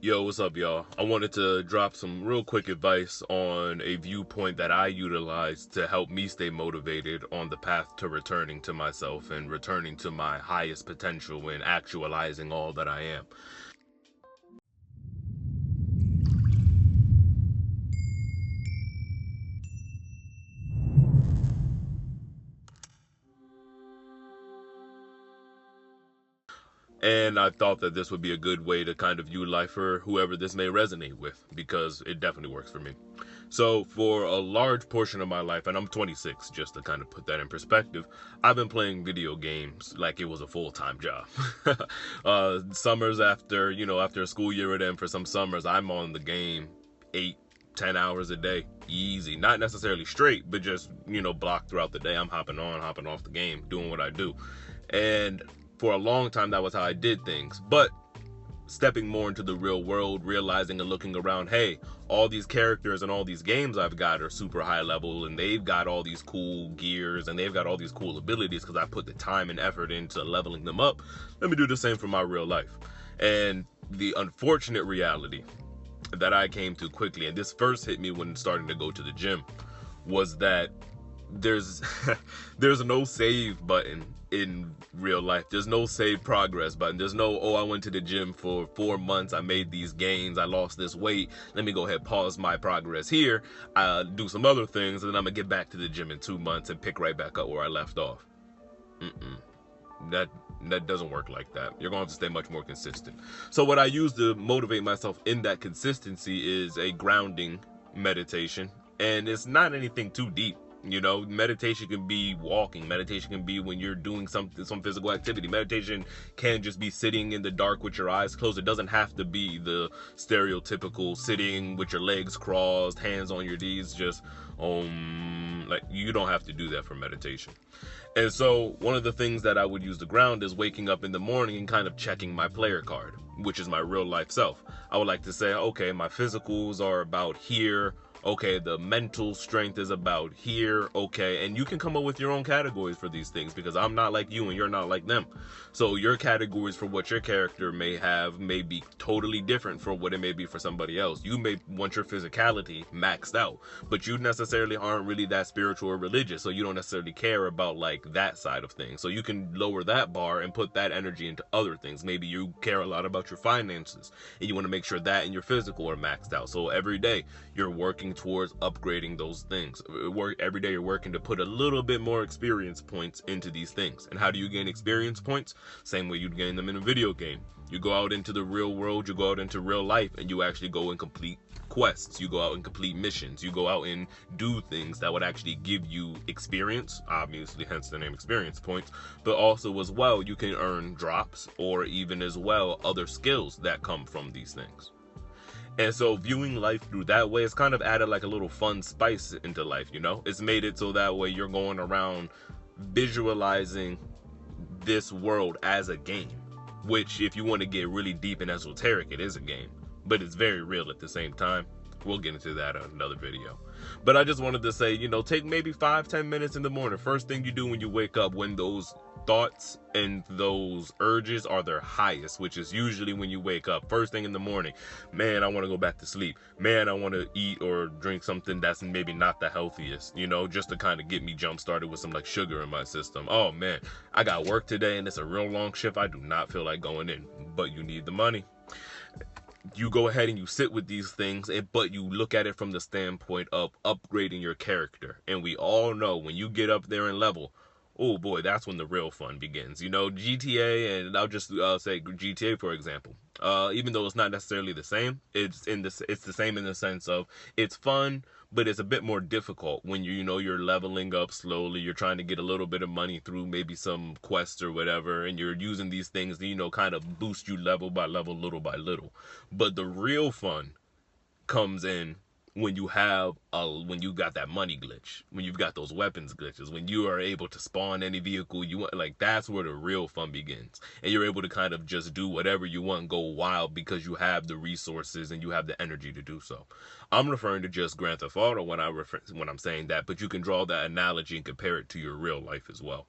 Yo, what's up, y'all? I wanted to drop some real quick advice on a viewpoint that I utilize to help me stay motivated on the path to returning to myself and returning to my highest potential and actualizing all that I am. And I thought that this would be a good way to kind of view life for whoever this may resonate with, because it definitely works for me. So for a large portion of my life, and I'm 26, just to kind of put that in perspective, I've been playing video games like it was a full-time job. Summers after, after a school year would end, for some summers, I'm on the game 8, 10 hours a day, easy. Not necessarily straight, but just, blocked throughout the day. I'm hopping on, hopping off the game, doing what I do. And for a long time, that was how I did things. But stepping more into the real world, realizing and looking around, hey, all these characters and all these games I've got are super high level, and they've got all these cool gears and they've got all these cool abilities because I put the time and effort into leveling them up. Let me do the same for my real life. And the unfortunate reality that I came to quickly, and this first hit me when starting to go to the gym, was that there's there's no save button in real life. There's no save progress button. There's no, oh, I went to the gym for 4 months, I made these gains, I lost this weight, let me go ahead, pause my progress here, do some other things, and then I'm gonna get back to the gym in 2 months and pick right back up where I left off. That doesn't work like that. You're gonna have to stay much more consistent. So what I use to motivate myself in that consistency is a grounding meditation, and it's not anything too deep. Meditation can be walking. Meditation can be when you're doing some physical activity. Meditation can just be sitting in the dark with your eyes closed. It doesn't have to be the stereotypical sitting with your legs crossed, hands on your knees, just like, you don't have to do that for meditation. And so one of the things that I would use to ground is waking up in the morning and kind of checking my player card, which is my real life self. I would like to say, okay, my physicals are about here. Okay, the mental strength is about here. Okay, and you can come up with your own categories for these things, because I'm not like you and you're not like them. So your categories for what your character may have may be totally different from what it may be for somebody else. You may want your physicality maxed out, but you necessarily aren't really that spiritual or religious, so you don't necessarily care about like that side of things. So you can lower that bar and put that energy into other things. Maybe you care a lot about your finances and you want to make sure that and your physical are maxed out. So every day you're working towards upgrading those things. Every day you're working to put a little bit more experience points into these things. And how do you gain experience points? Same way you'd gain them in a video game. You go out into the real world, you go out into real life, and you actually go and complete quests. You go out and complete missions. You go out and do things that would actually give you experience, obviously, hence the name experience points, but also as well, you can earn drops or even as well other skills that come from these things. And so viewing life through that way, it's kind of added like a little fun spice into life, It's made it so that way you're going around visualizing this world as a game, which, if you want to get really deep and esoteric, it is a game, but it's very real at the same time. We'll get into that in another video. But I just wanted to say, take maybe 5-10 minutes in the morning. First thing you do when you wake up, when those thoughts and those urges are their highest, which is usually when you wake up first thing in the morning. Man, I want to go back to sleep. Man, I want to eat or drink something that's maybe not the healthiest, just to kind of get me jump started with some like sugar in my system. Oh man, I got work today and it's a real long shift. I do not feel like going in, but you need the money. You go ahead and you sit with these things, but you look at it from the standpoint of upgrading your character. And we all know when you get up there in level, oh boy, that's when the real fun begins. GTA, and I'll just say GTA for example. Even though it's not necessarily the same, it's the same in the sense of it's fun, but it's a bit more difficult when you're leveling up slowly. You're trying to get a little bit of money through maybe some quests or whatever, and you're using these things to kind of boost you level by level, little by little. But the real fun comes in when you got that money glitch, when you've got those weapons glitches, when you are able to spawn any vehicle you want. Like, that's where the real fun begins, and you're able to kind of just do whatever you want, go wild, because you have the resources and you have the energy to do so. I'm referring to just Grand Theft Auto when I'm saying that, but you can draw that analogy and compare it to your real life as well.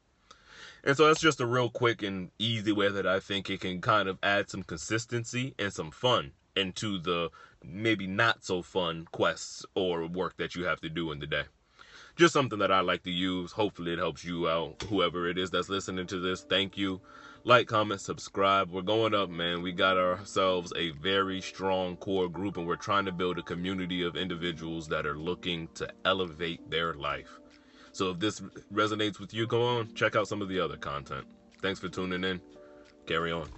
And so that's just a real quick and easy way that I think it can kind of add some consistency and some fun into the maybe not so fun quests or work that you have to do in the day. Just something that I like to use. Hopefully it helps you out, whoever it is that's listening to this. Thank you. Like, comment, subscribe. We're going up, man. We got ourselves a very strong core group, and we're trying to build a community of individuals that are looking to elevate their life. So if this resonates with you, go on, check out some of the other content. Thanks for tuning in. Carry on.